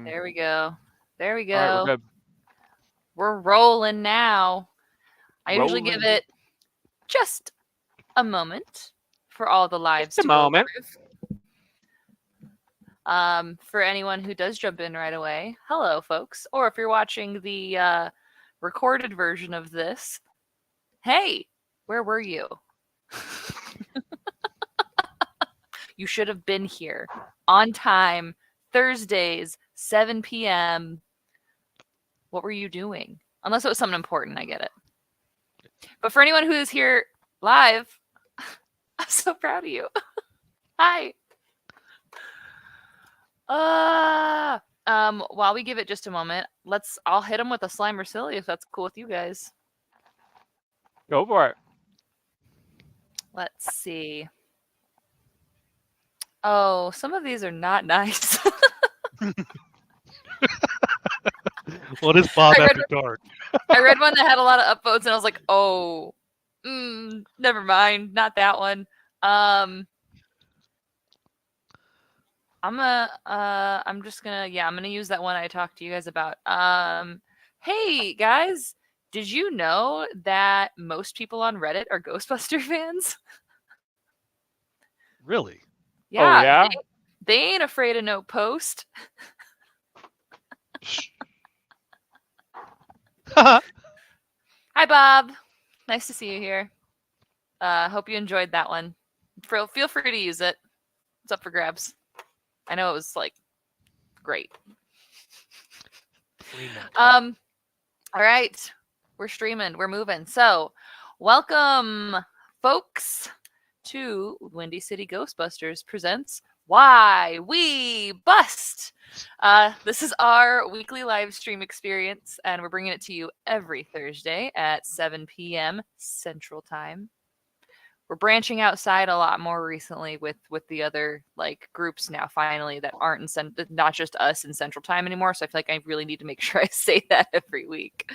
There we go. There we All right, we're go. good. We're rolling now. I usually give Rolling. it just a moment for all the lives Just a to go moment. approve. For anyone who does jump in right away, hello, folks. Or if you're watching the recorded version of this, hey, where were you? You should have been here on time, Thursdays, 7 p.m. What were you doing? Unless it was something important, I get it. But for anyone who is here live, I'm so proud of you. Hi. While we give it just a moment, I'll hit them with a Slimer Silly if that's cool with you guys. Go for it. Let's see. Oh, some of these are not nice. What is Bob I read After Dark? I read one that had a lot of upvotes, and I was like, oh, never mind, not that one. I'm just gonna, I'm gonna use that one I talked to you guys about. Hey guys, did you know that most people on Reddit are Ghostbuster fans? Really? Yeah, yeah? they ain't afraid of no post. Hi, Bob. Nice to see you here. Hope you enjoyed that one. Feel free to use it. It's up for grabs. I know it was like great. All right, we're streaming. We're moving. So, welcome, folks, to Windy City Ghostbusters presents Why We Bust. This is our weekly live stream experience, and we're bringing it to you every Thursday at 7 p.m. Central Time. We're branching outside a lot more recently with the other like groups now finally that aren't not just us in Central Time anymore. So I feel like I really need to make sure I say that every week.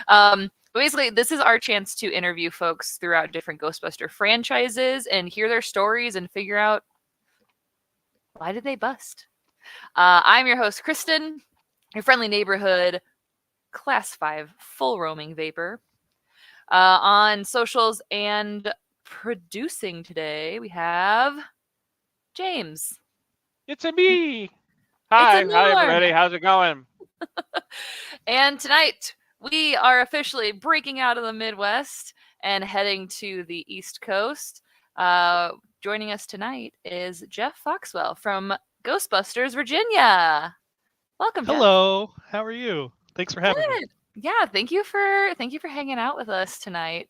But basically, this is our chance to interview folks throughout different Ghostbuster franchises and hear their stories and figure out why did they bust. I'm your host, Kristen, your friendly neighborhood Class 5 full roaming vapor. On socials and producing today, we have James. It's a me. Hi, Norm. everybody. How's it going? And tonight, we are officially breaking out of the Midwest and heading to the East Coast. Joining us tonight is Jeff Foxwell from Ghostbusters, Virginia. Welcome, Jeff. Hello. How are you? Thanks for having me. Yeah, thank you for hanging out with us tonight.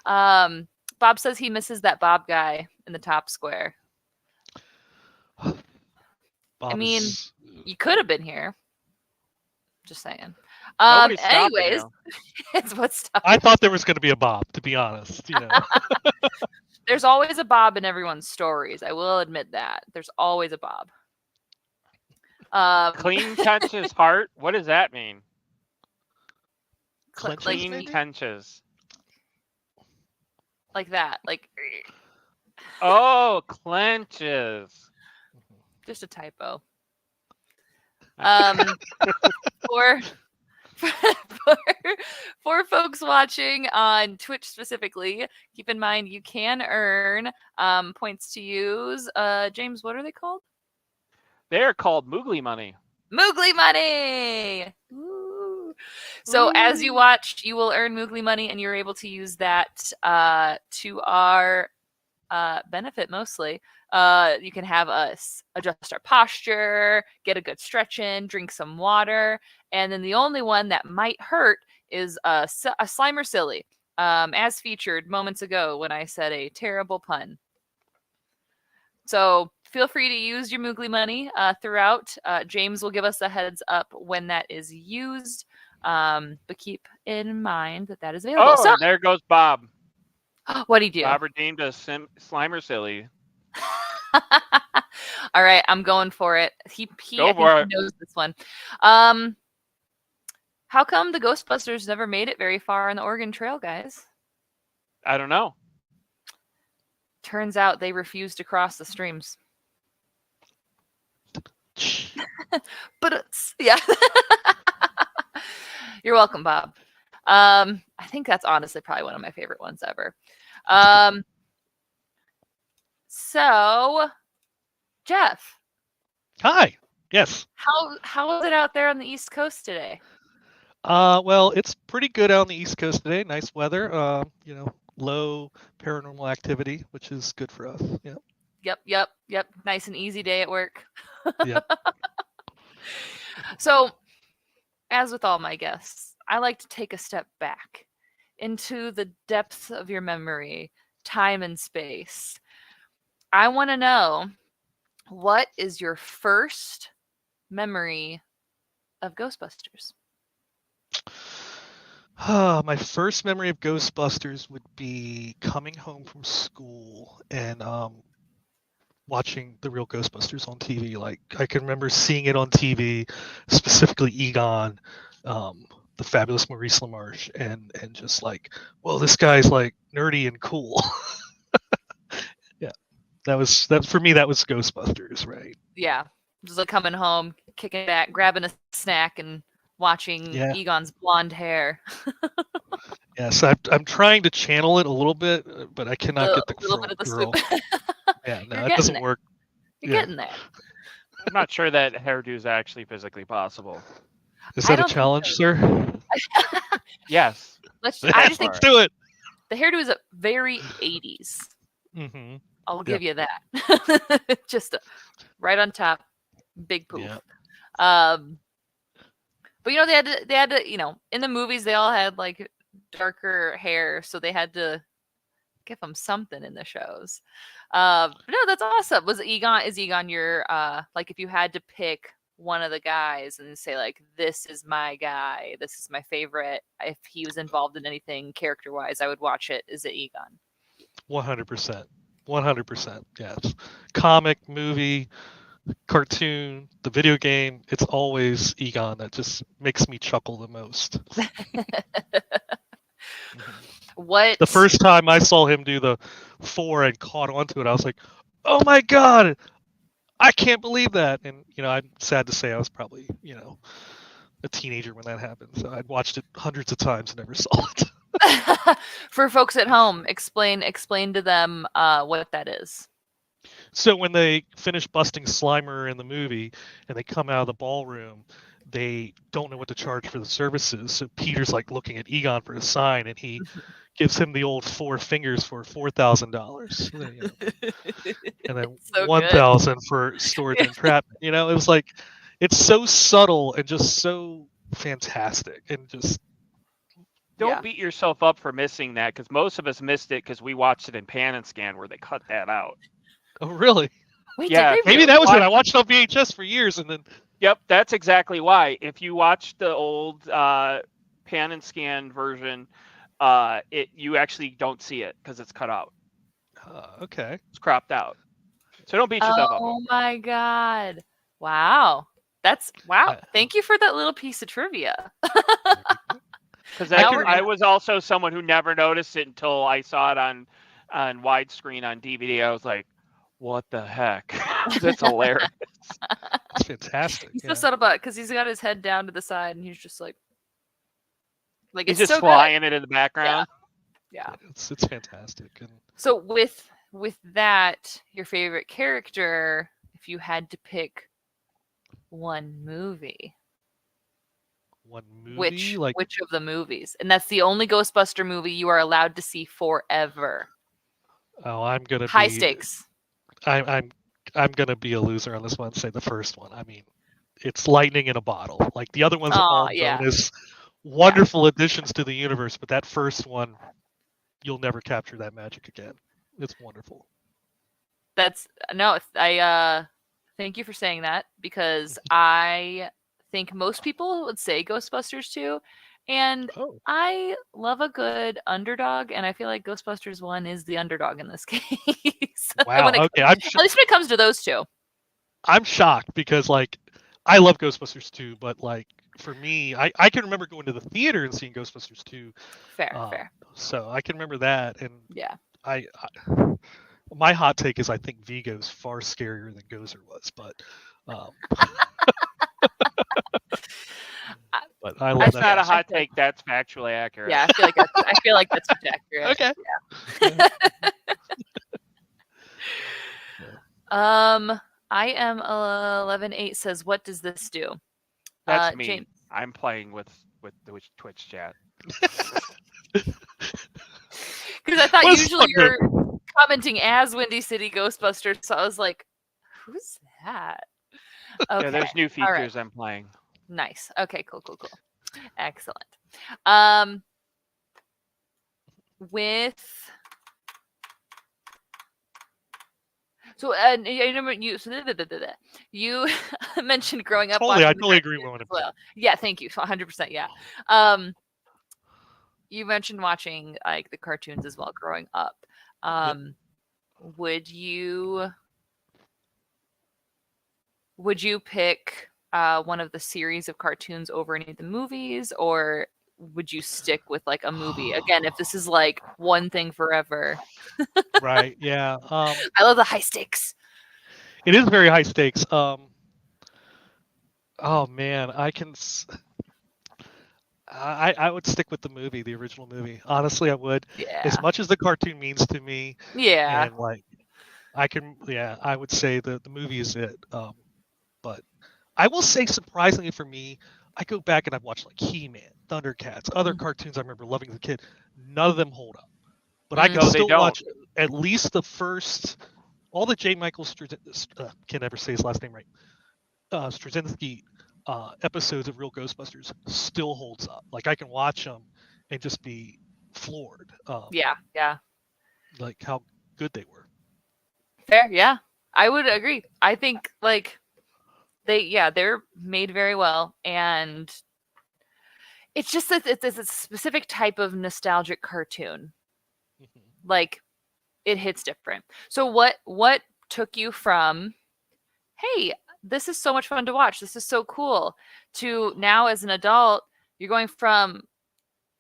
Bob says he misses that Bob guy in the top square. I mean, you could have been here. Just saying. Anyways, it's what's I thought there was going to be a Bob, to be honest. You know, there's always a Bob in everyone's stories. I will admit that there's always a Bob. Clean touches heart. What does that mean? Clean touches. Like that, like. Oh, clenches. Just a typo. For folks watching on Twitch specifically, keep in mind you can earn points to use. James, what are they called? They're called Moogly Money. Moogly Money! Ooh. So as you watch, you will earn Moogly Money, and you're able to use that to our benefit mostly. You can have us adjust our posture, get a good stretch in, drink some water, and then the only one that might hurt is a Slimer Silly, as featured moments ago when I said a terrible pun. So feel free to use your Moogly Money throughout. James will give us a heads up when that is used, but keep in mind that is available. Oh, there goes Bob. What'd he do? Bob redeemed a Slimer Silly. All right, I'm going for it. He knows this one. How come the Ghostbusters never made it very far on the Oregon Trail, guys? I don't know. Turns out they refused to cross the streams. But yeah. You're welcome, Bob. I think that's honestly probably one of my favorite ones ever. So, Jeff, Hi. Yes. how is it out there on the East Coast today? Well, it's pretty good out on the East Coast today. Nice weather. Low paranormal activity, which is good for us. Yeah. Yep. Nice and easy day at work. Yep. So, as with all my guests, I like to take a step back into the depths of your memory, time and space. I want to know, what is your first memory of Ghostbusters? My first memory of Ghostbusters would be coming home from school and watching the real Ghostbusters on TV. Like I can remember seeing it on TV, specifically Egon, the fabulous Maurice LaMarche, and just like, well, this guy's like nerdy and cool. Yeah, that for me. That was Ghostbusters, right? Yeah, just like coming home, kicking back, grabbing a snack, and watching Yeah. Egon's blonde hair. Yes, I'm trying to channel it a little bit, but I cannot get the little bit of the girl. soup. Yeah, no, You're it getting doesn't there. work. You're Yeah. getting there. I'm not sure that hairdo is actually physically possible. Is I that a don't think challenge, so. sir? Yes. I just think Let's do it. the hairdo is a very 80s. Mm-hmm. I'll give you that. Just right on top, big poof. Yeah. But they had to, in the movies they all had like darker hair, so they had to give them something in the shows. But no, that's awesome. Is Egon your like, if you had to pick one of the guys and say like, this is my guy, this is my favorite, if he was involved in anything character wise, I would watch it. Is it Egon? 100%. 100%. Yes. Comic, movie, cartoon, the video game, it's always Egon that just makes me chuckle the most. What The first time I saw him do the 4 and caught onto it, I was like, oh my God, I can't believe that. And, I'm sad to say I was probably, a teenager when that happened. So I'd watched it hundreds of times and never saw it. For folks at home, explain to them what that is. So when they finish busting Slimer in the movie and they come out of the ballroom, they don't know what to charge for the services. So Peter's like looking at Egon for a sign, and he gives him the old 4 fingers for $4,000, and then So 1,000 for storage and entrapment. It was like, it's so subtle and just so fantastic, and just Don't beat yourself up for missing that, because most of us missed it because we watched it in Pan and Scan where they cut that out. Oh, really? Wait, Yeah, did they Maybe that was it. I watched it on VHS for years, and then Yep, that's exactly why. If you watch the old Pan and Scan version, you actually don't see it because it's cut out. okay. It's cropped out. So don't beat yourself up. Oh my God! Wow, wow. Thank you for that little piece of trivia. Because I was also someone who never noticed it until I saw it on widescreen on DVD. I was like, what the heck? That's hilarious. It's fantastic. He's so subtle about it because he's got his head down to the side and he's just like he's it's just so flying it in the background. Yeah, it's fantastic. And so with that, your favorite character, if you had to pick one movie, which of the movies? And that's the only Ghostbuster movie you are allowed to see forever. Oh, I'm gonna high stakes. I'm gonna be a loser on this one and say the first one. I mean, it's lightning in a bottle. Like the other ones are all bonus, wonderful additions to the universe, but that first one, you'll never capture that magic again. It's wonderful. I thank you for saying that, because I think most people would say Ghostbusters 2, and I love a good underdog, and I feel like Ghostbusters 1 is the underdog in this case. Wow. At least when it comes to those two. I'm shocked because I love Ghostbusters 2, but for me, I can remember going to the theater and seeing Ghostbusters 2. Fair. So I can remember that, and yeah. My hot take is I think Vigo's far scarier than Gozer was, but But I love That's that. not a hot take. That's factually accurate. Yeah, I feel like that's accurate. Okay. Yeah. I am 11-8 says, what does this do? That's me. James. I'm playing with the Twitch chat. Because I thought usually you're commenting as Windy City Ghostbusters, so I was like, who's that? Okay. Yeah, there's new features I'm playing. Nice. Okay, cool. Excellent. You mentioned growing up. I totally agree with it. Well, yeah, thank you. 100%. Yeah. You mentioned watching like the cartoons as well growing up. Would you pick one of the series of cartoons over any of the movies, or would you stick with like a movie? Again, if this is like one thing forever. Right. Yeah. I love the high stakes. It is very high stakes. Oh man, I would stick with the movie, the original movie. Honestly, I would. Yeah. As much as the cartoon means to me. Yeah. And like, I would say the movie is it. But I will say, surprisingly for me, I go back and I've watched like He-Man, Thundercats, other cartoons I remember loving as a kid. None of them hold up. But I can still watch at least the first, all the J. Michael can't ever say his last name right. Straczynski episodes of Real Ghostbusters still holds up. Like I can watch them and just be floored. Yeah. Like how good they were. Fair, yeah. I would agree. I think like they're made very well, and it's just that it's a specific type of nostalgic cartoon. Like it hits different. So what took you from, hey, this is so much fun to watch, this is so cool, to now as an adult, you're going from,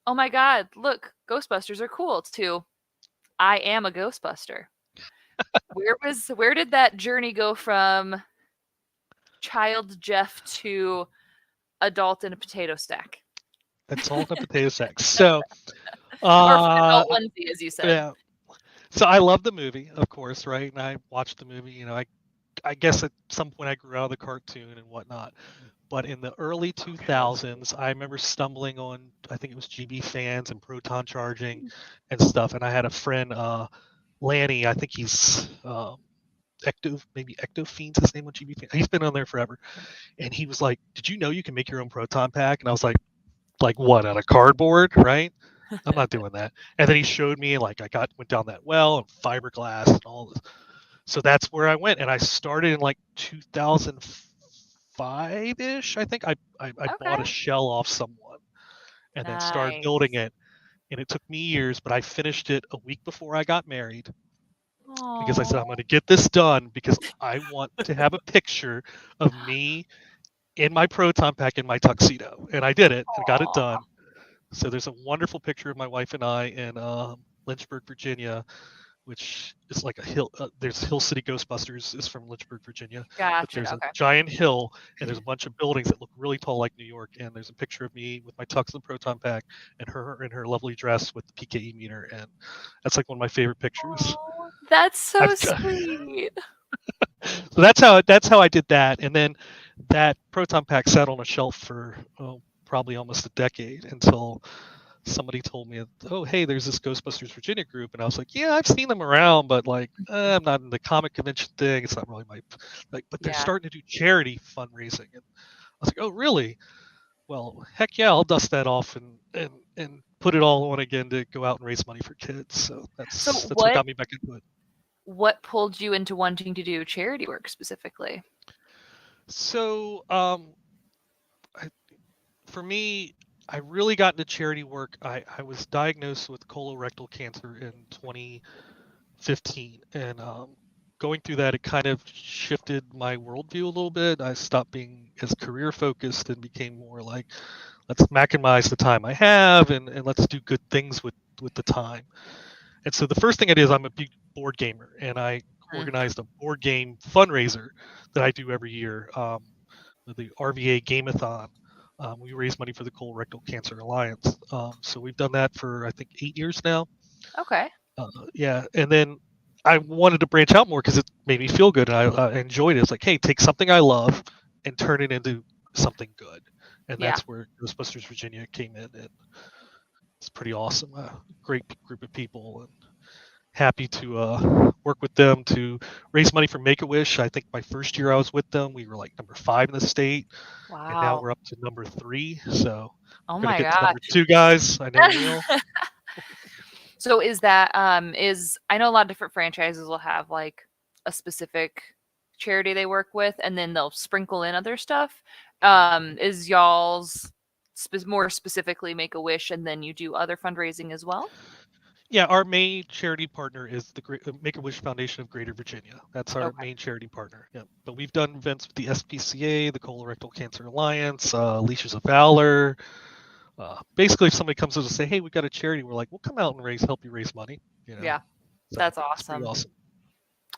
oh my God, look, Ghostbusters are cool, to I am a Ghostbuster. Where did that journey go from child Jeff to adult in a potato stack? That's all in a potato sack. So or adult onesie, as you said. Yeah. So I love the movie, of course, right? And I watched the movie, you know, I guess at some point I grew out of the cartoon and whatnot. But in the early 2000s, I remember stumbling on, I think it was GB Fans and Proton Charging and stuff. And I had a friend, Lanny, I think he's Ectofiend's his name on GB Fans. He's been on there forever. And he was like, did you know you can make your own Proton pack? And I was like what, out of cardboard, right? I'm not doing that. And then he showed me, like, went down that well and fiberglass and all this. So that's where I went. And I started in like 2005-ish. I think I bought a shell off someone and then started building it. And it took me years, but I finished it a week before I got married. Aww. Because I said, I'm going to get this done because I want to have a picture of me in my Proton pack in my tuxedo. And I did it and got it done. So there's a wonderful picture of my wife and I in Lynchburg, Virginia, which is like a hill. There's Hill City Ghostbusters is from Lynchburg, Virginia. Gotcha. But there's a giant hill and there's a bunch of buildings that look really tall like New York. And there's a picture of me with my tux and Proton pack and her in her lovely dress with the PKE meter. And that's like one of my favorite pictures. Oh, that's so sweet. So that's how I did that. And then that Proton pack sat on a shelf for probably almost a decade until somebody told me, oh, hey, there's this Ghostbusters Virginia group. And I was like, yeah, I've seen them around, but like, I'm not in the comic convention thing. It's not really my, like, but they're starting to do charity fundraising. And I was like, oh, really? Well, heck yeah, I'll dust that off and put it all on again to go out and raise money for kids. So that's what got me back into it. What pulled you into wanting to do charity work specifically? So, for me, I really got into charity work. I was diagnosed with colorectal cancer in 2015, and going through that, it kind of shifted my worldview a little bit. I stopped being as career focused and became more like, let's maximize the time I have and let's do good things with the time. And so the first thing I did is I'm a big board gamer, and I organized a board game fundraiser that I do every year, the RVA Gameathon. We raise money for the Colorectal Cancer Alliance. So we've done that for, I think, 8 years now. Okay. Yeah, and then I wanted to branch out more because it made me feel good, and I enjoyed it. It's like, hey, take something I love and turn it into something good, and Yeah. that's where Ghostbusters Virginia came in, and it's pretty awesome. Great group of people, and happy to work with them to raise money for Make-A-Wish. I think my first year I was with them, we were like number 5 in the state, and now Wow. we're up to number 3. So Oh we're gonna my get to number gosh. 2, guys. I know we will. So is that I know a lot of different franchises will have like a specific charity they work with, and then they'll sprinkle in other stuff. Is y'all's more specifically Make-A-Wish, and then you do other fundraising as well? Yeah, our main charity partner is the Make-A-Wish Foundation of Greater Virginia. That's our Okay. main charity partner. Yeah, but we've done events with the SPCA, the Colorectal Cancer Alliance, Leashes of Valor. Basically, if somebody comes to us and say, "Hey, we got a charity," we're like, "We'll come out and help you raise money." You know? Yeah, So that's it's pretty awesome. awesome.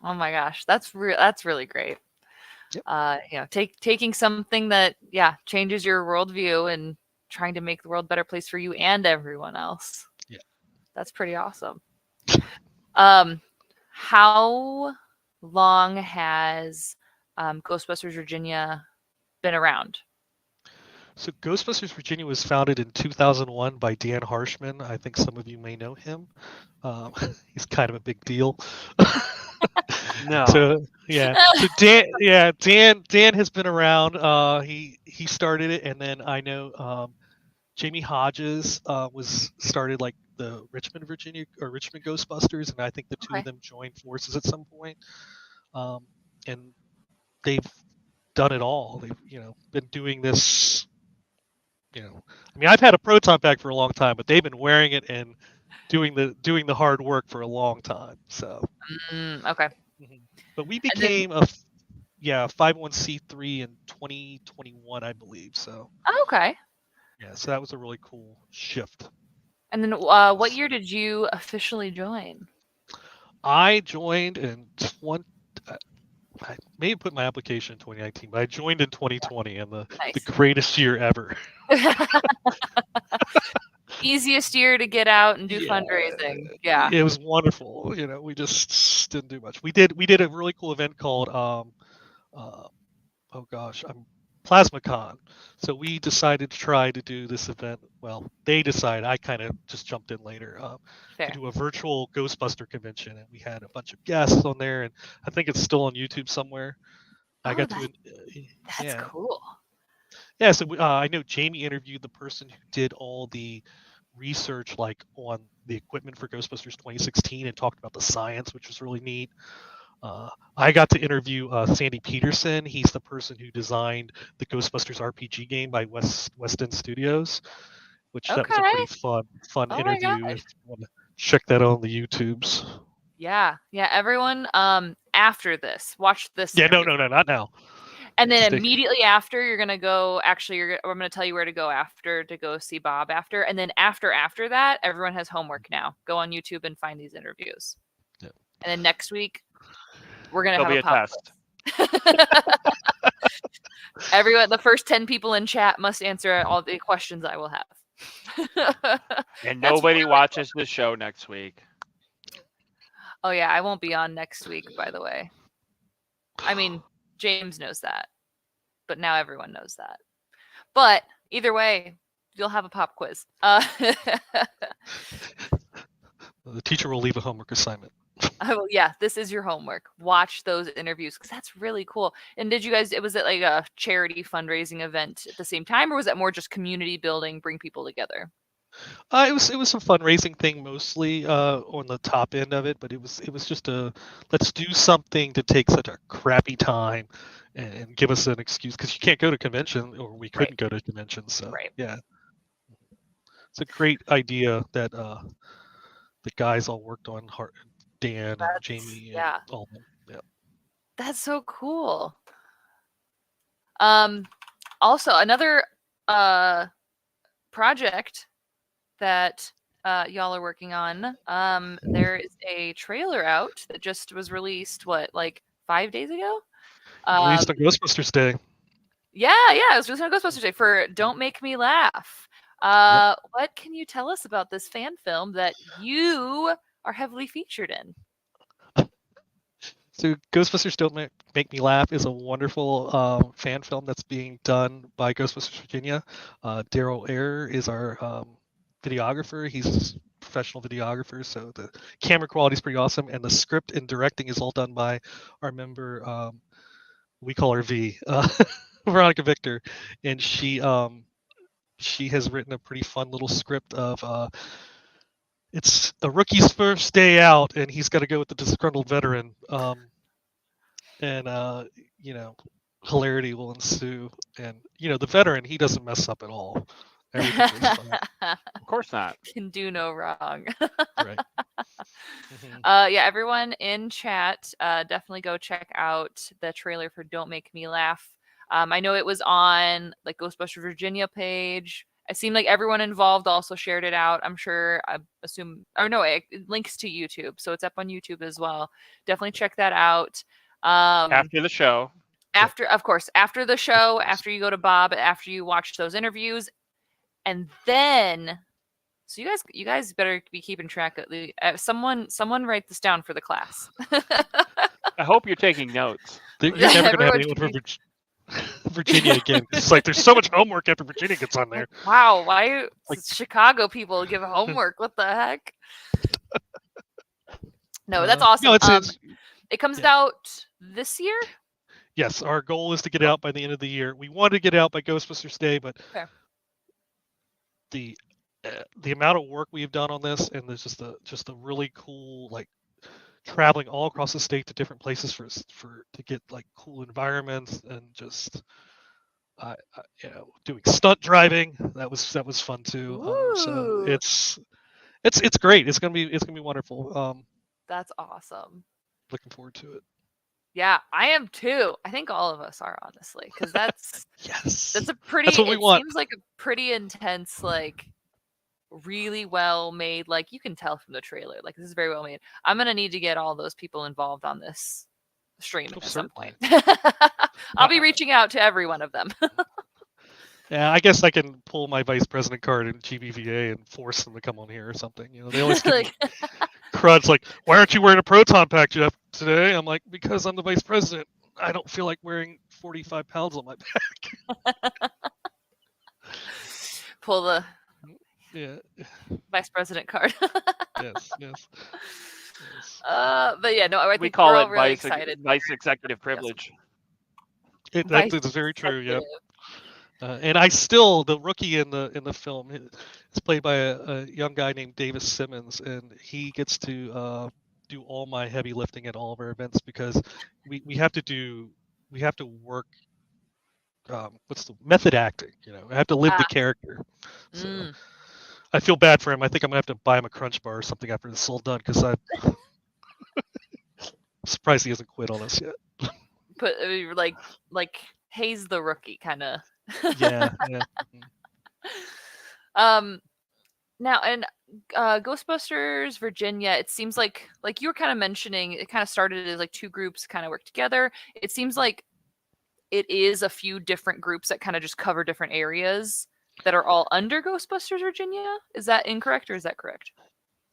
Oh my gosh, that's really great. Yep. Taking something that changes your worldview and trying to make the world a better place for you and everyone else. Yeah. That's pretty awesome. How long has Ghostbusters Virginia been around? So Ghostbusters Virginia was founded in 2001 by Dan Harshman. I think some of you may know him. He's kind of a big deal. No. So Dan has been around. He started it, and then I know Jamie Hodges was started like the Richmond Ghostbusters, and I think the two of them joined forces at some point. And they've done it all. They've been doing this. I mean, I've had a proton pack for a long time, but they've been wearing it and doing the hard work for a long time. So. Okay. But we became a 501c3 in 2021, I believe. So. Okay. Yeah, so that was a really cool shift. And then what year did you officially join? I joined in I may have put my application in 2019, but I joined in 2020, and the greatest year ever. Easiest year to get out and do fundraising. Yeah, it was wonderful. We just didn't do much. We did a really cool event called PlasmaCon. So we decided to try to do this event. Well, they decided. I kind of just jumped in later to do a virtual Ghostbuster convention, and we had a bunch of guests on there, and I think it's still on YouTube somewhere. I got to. That's cool. Yeah, so I know Jamie interviewed the person who did all the research, like on the equipment for Ghostbusters 2016, and talked about the science, which was really neat. I got to interview Sandy Peterson. He's the person who designed the Ghostbusters RPG game by West End Studios, which that was a pretty fun interview. If you want to check that on the YouTubes. Yeah, everyone. After this, watch this. Yeah, no, not now. And then immediately after, you're gonna go. Actually, I'm gonna tell you where to go after to go see Bob after, and then after that, everyone has homework now. Go on YouTube and find these interviews. Yeah. And then next week, we're gonna have a pop test. Everyone, the first 10 people in chat must answer all the questions I will have. And nobody watches the show next week. Oh yeah, I won't be on next week, by the way. I mean, James knows that, but now everyone knows that. But either way, you'll have a pop quiz. The teacher will leave a homework assignment. This is your homework. Watch those interviews because that's really cool. And was it like a charity fundraising event at the same time, or was it more just community building, bring people together? It was a fundraising thing mostly on the top end of it, but it was just let's do something to take such a crappy time and give us an excuse because you can't go to convention, or we couldn't go to conventions. So yeah, it's a great idea that the guys all worked on hard. Dan and Jamie and all of them. Yeah. That's so cool. Also, another project that y'all are working on. There is a trailer out that just was released. What, like 5 days ago? Released on Ghostbusters Day. Yeah, it was just on Ghostbusters Day for "Don't Make Me Laugh." What can you tell us about this fan film that you are heavily featured in? So Ghostbusters Don't Make Me Laugh is a wonderful fan film that's being done by Ghostbusters Virginia. Daryl Ayer is our videographer. He's a professional videographer, so the camera quality is pretty awesome, and the script and directing is all done by our member, we call her V, Veronica Victor, and she has written a pretty fun little script of it's a rookie's first day out, and he's got to go with the disgruntled veteran. And hilarity will ensue. And the veteran, he doesn't mess up at all. Everything goes fine. Of course not. Can do no wrong. Right. Yeah, everyone in chat, definitely go check out the trailer for "Don't Make Me Laugh." I know it was on like Ghostbusters Virginia page. It seemed like everyone involved also shared it out. I'm sure, I assume, or no, it links to YouTube, so it's up on YouTube as well. Definitely check that out. After the show. Of course, after the show, after you go to Bob, after you watch those interviews, and then, so you guys better be keeping track of the. Someone write this down for the class. I hope you're taking notes. You're never gonna have anyone from Virginia again. It's like there's so much homework after Virginia gets on there. Wow, why Chicago people give homework? What the heck? No, that's awesome. No, it comes out this year? Yes, our goal is to get out by the end of the year. We wanted to get out by Ghostbusters Day, but the amount of work we've done on this, and there's just a really cool, like, traveling all across the state to different places to get like cool environments, and just doing stunt driving. That was fun too. So it's great. It's gonna be wonderful. That's awesome. Looking forward to it. Yeah, I am too. I think all of us are, honestly, because that's that's a pretty. That's what we want. Seems like a pretty intense, like, really well made. Like, you can tell from the trailer, like, this is very well made. I'm gonna need to get all those people involved on this stream at some point. I'll be reaching out to every one of them. Yeah, I guess I can pull my vice president card in GBVA and force them to come on here or something. They always give me crud's like, why aren't you wearing a proton pack, Jeff, today? I'm like, because I'm the vice president. I don't feel like wearing 45 pounds on my back. Pull the vice president card. Yes. But yeah, no, I think we call it really excited. Vice executive privilege. That is very true. Yeah. And the rookie in the film, is played by a young guy named Davis Simmons, and he gets to do all my heavy lifting at all of our events, because we have to work. What's the method acting? I have to live the character. So I feel bad for him. I think I'm gonna have to buy him a Crunch Bar or something after this is all done, because I'm surprised he hasn't quit on us yet. Put like Hayes the rookie kind of. Yeah. Now, and Ghostbusters Virginia, it seems like you were kind of mentioning, it kind of started as like two groups kind of work together. It seems like it is a few different groups that kind of just cover different areas that are all under Ghostbusters Virginia. Is that incorrect, or is that correct?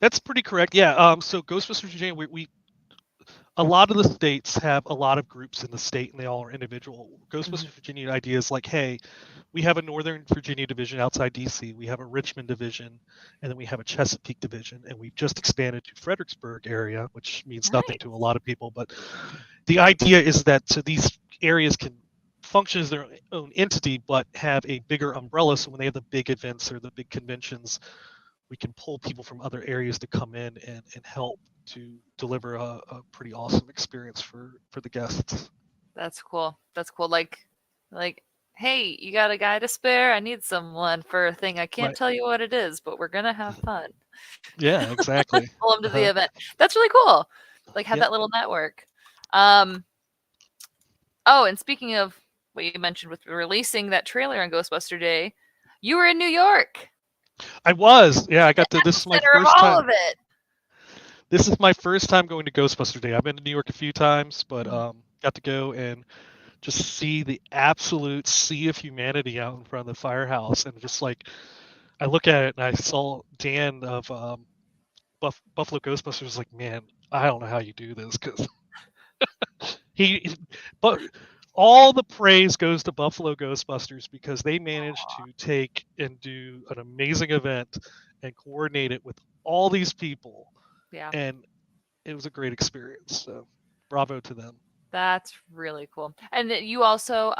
That's pretty correct. Yeah. So Ghostbusters Virginia, we a lot of the states have a lot of groups in the state, and they all are individual. Ghostbusters Virginia idea is like, hey, we have a Northern Virginia division outside DC, we have a Richmond division, and then we have a Chesapeake division, and we've just expanded to Fredericksburg area, which means nothing to a lot of people. But the idea is that so these areas can function as their own entity, but have a bigger umbrella. So when they have the big events or the big conventions, we can pull people from other areas to come in and help to deliver a pretty awesome experience for the guests. That's cool. Like, hey, you got a guy to spare? I need someone for a thing. I can't tell you what it is, but we're gonna have fun. Yeah, exactly. Pull them to the event. That's really cool. Like, have that little network. Oh, and speaking of what you mentioned with releasing that trailer on Ghostbuster Day, you were in New York. I was. Yeah, I got to. This is my Center of first all time. of it. This is my first time going to Ghostbuster Day. I've been to New York a few times, but Mhm. got to go and just see the absolute sea of humanity out in front of the firehouse, and just like I look at it and I saw Dan of Buffalo Ghostbusters. Like, man, I don't know how you do this because but all the praise goes to Buffalo Ghostbusters because they managed to take and do an amazing event and coordinate it with all these people, Yeah, and it was a great experience. So, bravo to them. that's really cool. And you also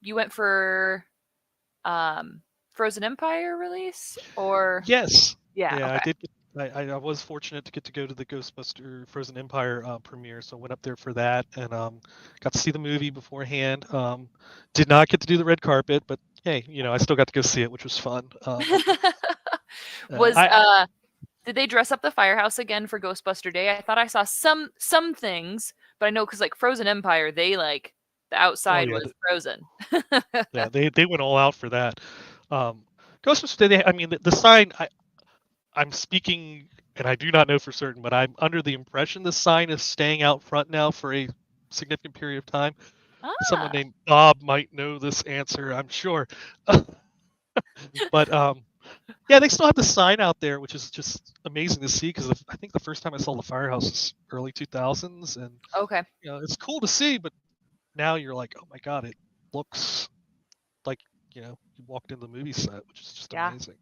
you went for um Frozen Empire release or Yes, yeah, yeah, I okay. did. I was fortunate to get to go to the Ghostbuster Frozen Empire premiere, so I went up there for that and got to see the movie beforehand. Did not get to do the red carpet, but hey, I still got to go see it, which was fun. Was I did they dress up the firehouse again for Ghostbuster Day? I thought I saw some things, but I know because like Frozen Empire, they like the oh outside yeah, was frozen. yeah, they went all out for that. Um, Ghostbusters, I mean, the sign. I'm speaking, and I do not know for certain, but I'm under the impression the sign is staying out front now for a significant period of time. Someone Ah, named Bob might know this answer, I'm sure. But yeah, they still have the sign out there, which is just amazing to see because I think the first time I saw the firehouse is early 2000s, and okay. it's cool to see. But now you're like, oh my god, it looks like you walked into the movie set, which is just Yeah. amazing.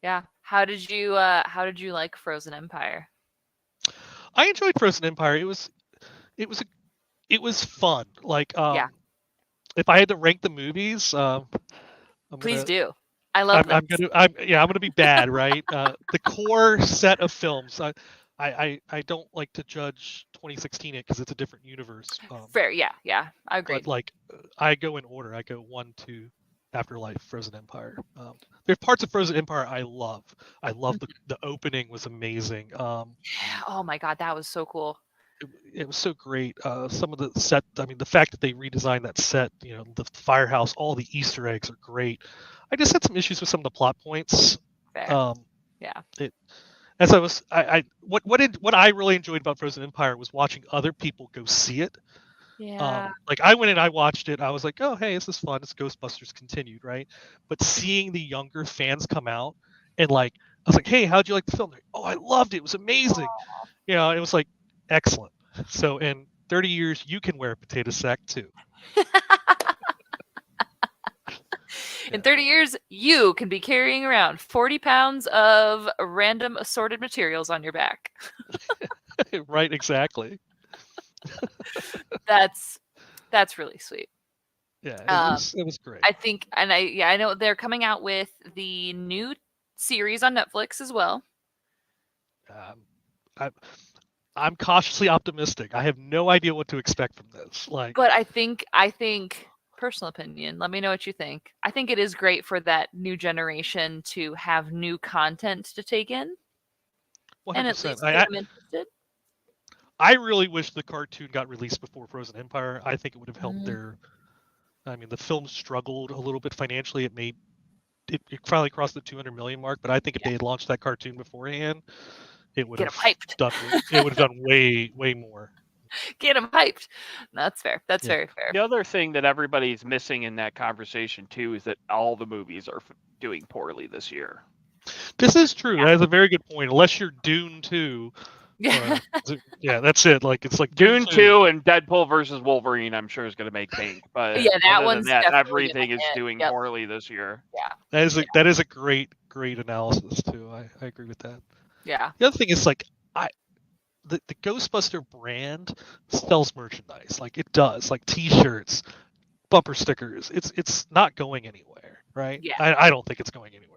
Yeah. How did you like Frozen Empire? I enjoyed Frozen Empire. It was a, it was fun. Like Yeah. if I had to rank the movies, I'm Please gonna do. I love this. I'm gonna be bad, right? The core set of films. I don't like to judge 2016 it because it's a different universe. Fair. Yeah. Yeah. I But agreed. like I go in order. I go 1, 2, Afterlife, Frozen Empire. There's parts of Frozen Empire I love. I love the opening was amazing. Oh my god, that was so cool. It was so great. Some of the set, I mean, the fact that they redesigned that set, the firehouse, all the Easter eggs are great. I just had some issues with some of the plot points. Fair. Um, Yeah. it as I was, what I really enjoyed about Frozen Empire was watching other people go see it. Yeah. Like I went and I watched it. I was like, oh hey, this is fun. It's Ghostbusters continued, right? But seeing the younger fans come out and like, I was like, hey, how'd you like the film? Like, oh, I loved it. It was amazing. It was like excellent. So in 30 years, you can wear a potato sack too. In 30 years, you can be carrying around 40 pounds of random assorted materials on your back. Right, exactly. That's really sweet. Yeah, Um, it was great. I think, and I know they're coming out with the new series on Netflix as well. I, I'm cautiously optimistic. I have no idea what to expect from this. But I think, personal opinion, let me know what you think. I think it is great for that new generation to have new content to take in 100%. and at least get them interested. I really wish the cartoon got released before Frozen Empire. I think it would have helped the film struggled a little bit financially. It finally crossed the 200 million mark, but I think if they had launched that cartoon beforehand, it would Get have them hyped. done way more. Get them hyped. That's fair. That's very fair. The other thing that everybody's missing in that conversation too is that all the movies are doing poorly this year. This is true. That is a very good point. Unless you're Dune 2. Yeah, that's it. Like it's like Dune 2 and Deadpool versus Wolverine, I'm sure is going to make bank, but yeah, that other one's than that, definitely everything is doing poorly this year. Yeah, that is a great analysis too. I agree with that. Yeah. The other thing is like the Ghostbuster brand sells merchandise. Like it does, like T-shirts, bumper stickers. It's not going anywhere, right? Yeah. I don't think it's going anywhere.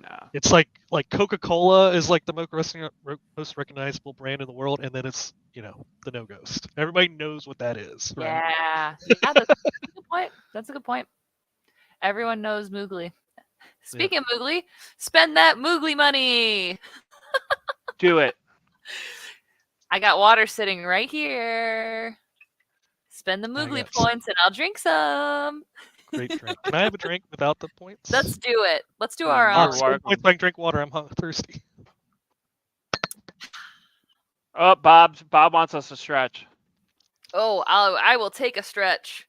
No. It's like Coca-Cola is like the most recognizable brand in the world, and then it's the No Ghost. Everybody knows what that is, right? Yeah, that's a good point. That's a good point. Everyone knows Moogly. Speaking of Moogly, spend that Moogly money. Do it. I got water sitting right here. Spend the Moogly points and I'll drink some. Great drink. Can I have a drink without the points? Let's do it. Let's do You're our Points, I can drink water. I'm thirsty. Oh, Bob wants us to stretch. Oh, I will take a stretch.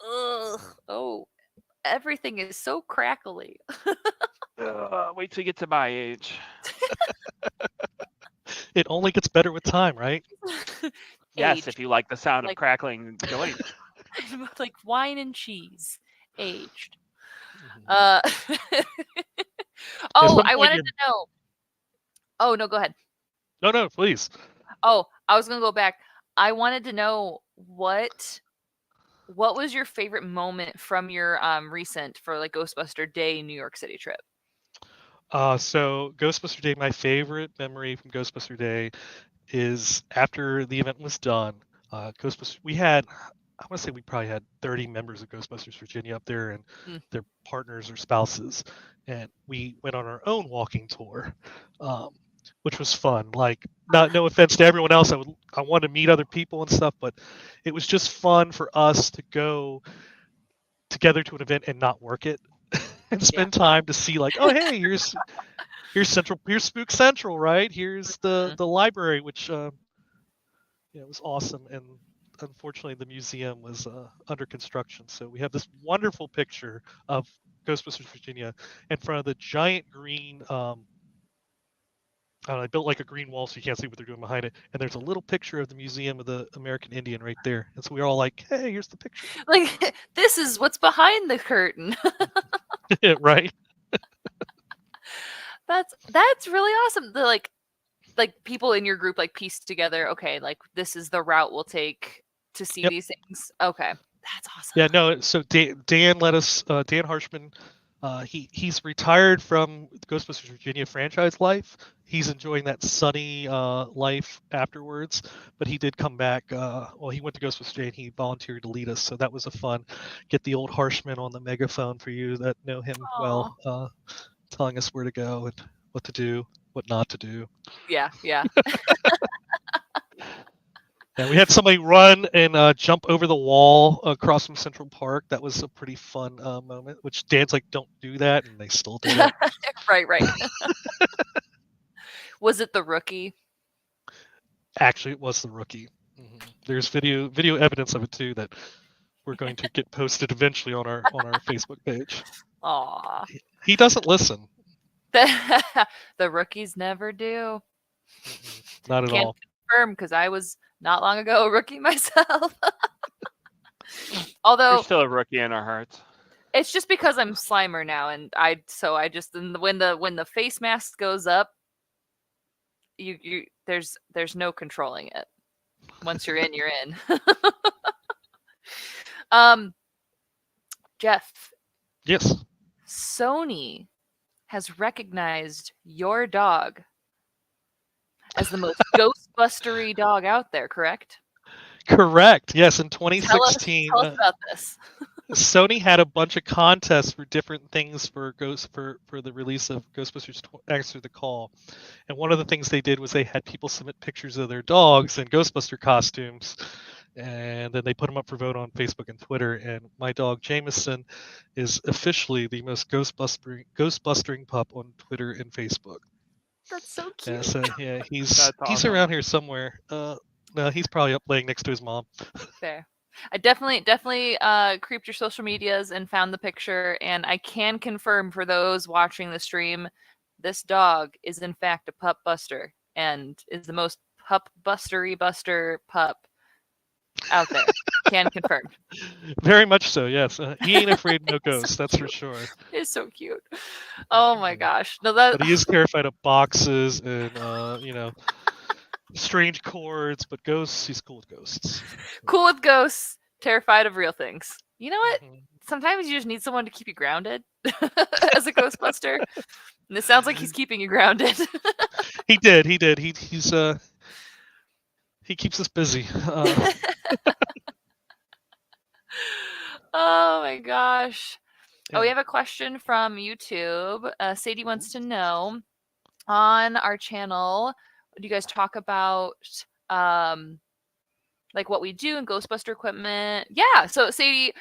Ugh. Oh, everything is so crackly. Wait till you get to my age. It only gets better with time, right? Yes, Aged. if you like the sound Like- of crackling joint. Like wine and cheese, aged. Mhm. Oh, some I point wanted you're- to know. Oh no, go ahead. No, please. Oh, I was gonna go back. I wanted to know what was your favorite moment from your recent for like Ghostbuster Day New York City trip? So Ghostbuster Day, my favorite memory from Ghostbuster Day is after the event was done. Ghostbusters, I want to say we probably had 30 members of Ghostbusters Virginia up there and their partners or spouses, and we went on our own walking tour, which was fun. Like, no offense to everyone else, I wanted to meet other people and stuff, but it was just fun for us to go together to an event and not work it and spend time to see, like, oh hey, here's Spook Central, right? Here's the library, which it was awesome. And unfortunately, the museum was under construction, so we have this wonderful picture of Ghostbusters Virginia in front of the giant green. I don't know, I built like a green wall so you can't see what they're doing behind it. And there's a little picture of the Museum of the American Indian right there. And so we're all like, hey, here's the picture. Like, this is what's behind the curtain. Right? That's really awesome. The like people in your group like pieced together, okay, like this is the route we'll take to see these things. Okay. That's awesome. Yeah, no, so Dan let us, Dan Harshman, he's retired from the Ghostbusters Virginia franchise life. He's enjoying that sunny life afterwards, but he did come back. He went to Ghostbusters Day and he volunteered to lead us, so that was a fun. Get the old Harshman on the megaphone for you that know him well, telling us where to go and what to do, what not to do. Yeah. Yeah, we had somebody run and jump over the wall across from Central Park. That was a pretty fun moment, which Dan's like, don't do that, and they still did it. Right. Was it the rookie? Actually, it was the rookie. Mm-hmm. There's video evidence of it too that we're going to get posted eventually on our Facebook page. Aw. He doesn't listen. The rookies never do. Not at all. Confirm, because I was not long ago a rookie myself. Although you're still a rookie in our hearts. It's just because I'm Slimer now, and I just when the face mask goes up, there's no controlling it. Once you're in, you're in. Jeff. Yes. Sony has recognized your dog as the most Ghostbustery dog out there, correct? Correct. Yes, in 2016. Tell us about this. Sony had a bunch of contests for different things for the release of Ghostbusters Answer the Call, and one of the things they did was they had people submit pictures of their dogs in Ghostbuster costumes, and then they put them up for vote on Facebook and Twitter. And my dog Jameson is officially the most Ghostbustering pup on Twitter and Facebook. That's so cute. Yeah, so yeah, he's around here somewhere. No, he's probably up laying next to his mom. Fair. I definitely creeped your social medias and found the picture, and I can confirm for those watching the stream, this dog is in fact a pup buster and is the most pup bustery buster pup out there. Can confirm. Very much so, yes. He ain't afraid of no ghosts, that's for sure. It's so cute. Oh my gosh. No, but he is terrified of boxes and strange chords, but ghosts, he's cool with ghosts. Cool with ghosts, terrified of real things. You know what? Sometimes you just need someone to keep you grounded as a Ghostbuster. And it sounds like he's keeping you grounded. He did. He keeps us busy. Oh my gosh. Yeah. Oh, we have a question from YouTube. Sadie wants to know, on our channel, do you guys talk about like what we do in Ghostbuster equipment. Yeah. So Sadie,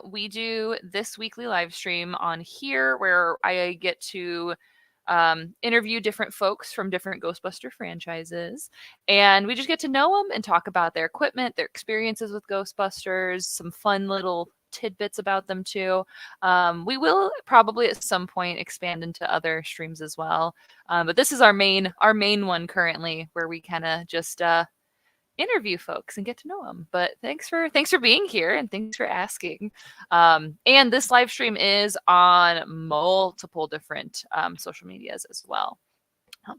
we do this weekly live stream on here where I get to interview different folks from different Ghostbuster franchises, and we just get to know them and talk about their equipment, their experiences with Ghostbusters, some fun little tidbits about them too. We will probably at some point expand into other streams as well, but this is our main one currently, where we kind of just interview folks and get to know them. But thanks for being here, and thanks for asking. And this live stream is on multiple different social medias as well.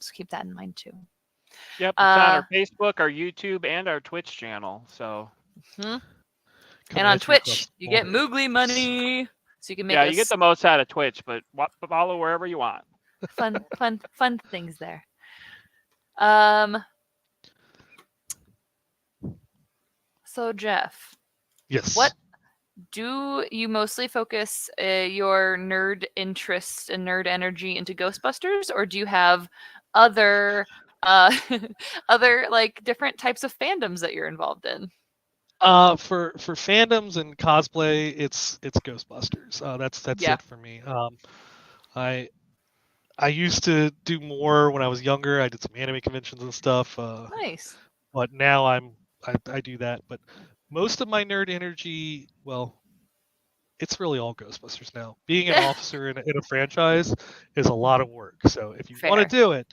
So keep that in mind too. Yep, it's on our Facebook, our YouTube, and our Twitch channel. So, and on Twitch, you get Moogly money, so you can make you get the most out of Twitch, but follow wherever you want. fun things there. So Jeff, yes, what do you mostly focus your nerd interest and nerd energy into Ghostbusters, or do you have other other like different types of fandoms that you're involved in? For fandoms and cosplay, it's Ghostbusters. That's it for me. I used to do more when I was younger. I did some anime conventions and stuff. Nice. But now I do that. But most of my nerd energy, well, it's really all Ghostbusters now. Being an officer in a franchise is a lot of work. So if you want to do it,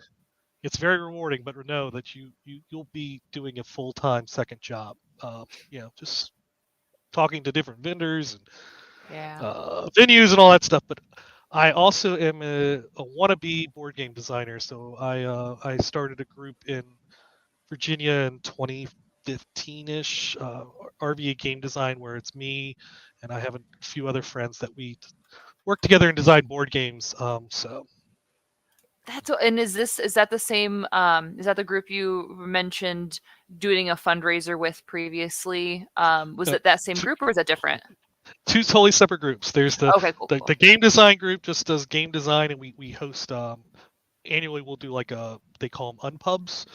it's very rewarding. But know that you'll be doing a full-time second job. Just talking to different vendors and venues and all that stuff. But I also am a wannabe board game designer. So I started a group in Virginia in 2015-ish, RVA Game Design, where it's me and I have a few other friends that we work together and design board games. So that's and is that the same? Is that the group you mentioned doing a fundraiser with previously? Was it that same group, or is that different? Two totally separate groups. There's the cool. The game design group just does game design, and we host annually. We'll do like they call them unpubs.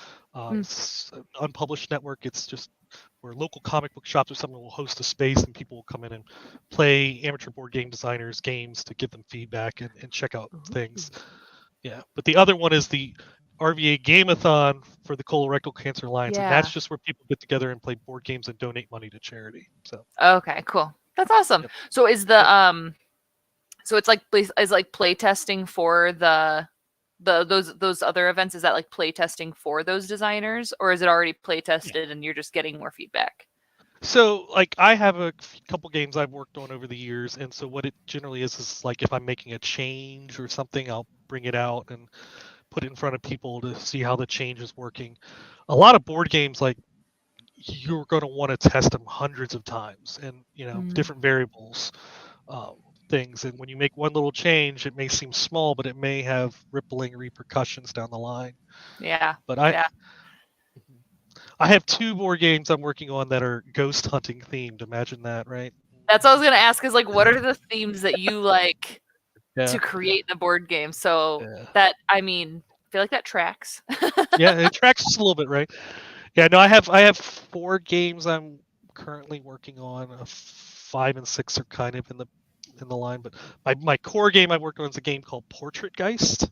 It's an unpublished network. It's just where local comic book shops or something will host a space, and people will come in and play amateur board game designers games to give them feedback and check out things. Yeah, but the other one is the RVA Gameathon for the Colorectal Cancer Alliance, and that's just where people get together and play board games and donate money to charity. So okay, cool. That's awesome. Yep. So is the so it's like play testing for those other events? Is that like play testing for those designers, or is it already play tested and you're just getting more feedback? So like I have a couple games I've worked on over the years, and so what it generally is like if I'm making a change or something, I'll bring it out and put it in front of people to see how the change is working. A lot of board games, like you're going to want to test them hundreds of times, and different variables, things. And when you make one little change, it may seem small, but it may have rippling repercussions down the line. Yeah. But I have two board games I'm working on that are ghost hunting themed. Imagine that, right? That's what I was gonna ask. Is like, what are the themes that you like to create the board game? So that I feel like that tracks. Yeah, it tracks just a little bit, right? Yeah, no, I have 4 games I'm currently working on. 5 and 6 are kind of in the line, but my core game I worked on is a game called Portraitgeist.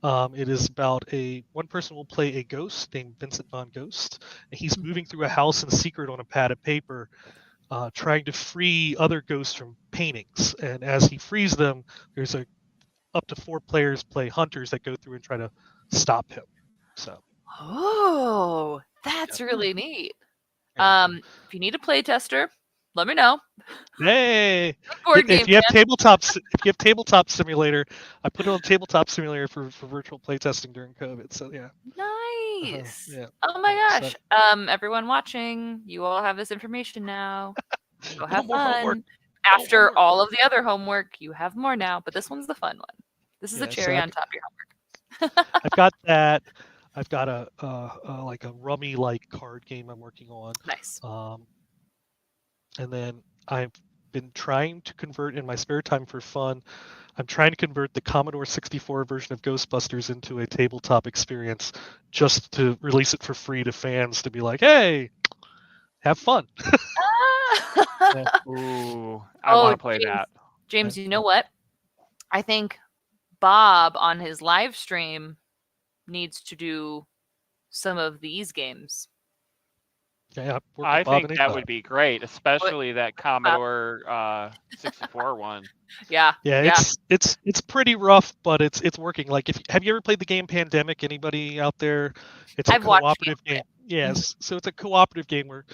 It is about one person will play a ghost named Vincent Von Ghost, and he's moving through a house in secret on a pad of paper, trying to free other ghosts from paintings. And as he frees them, there's up to 4 players play hunters that go through and try to stop him. So. Oh, that's really neat. If you need a play tester, let me know. Hey, if you have tabletop simulator, I put it on tabletop simulator for virtual playtesting during COVID. So yeah. Nice. Oh my gosh. So, everyone watching, you all have this information now. Go have fun. After all of the other homework, you have more now, but this one's the fun one. This is a cherry on top of your homework. I've got that. I've got a like a rummy-like card game I'm working on. Nice. And then I've been trying to convert in my spare time for fun. I'm trying to convert the Commodore 64 version of Ghostbusters into a tabletop experience, just to release it for free to fans to be like, hey, have fun. Ooh, I want to play that. James, you know what? I think Bob on his live stream needs to do some of these games. Yeah, I think that would be great, especially that Commodore 64 one. Yeah. It's pretty rough, but it's working. Like, have you ever played the game Pandemic? Anybody out there? It's a cooperative game. Yes, so it's a cooperative game where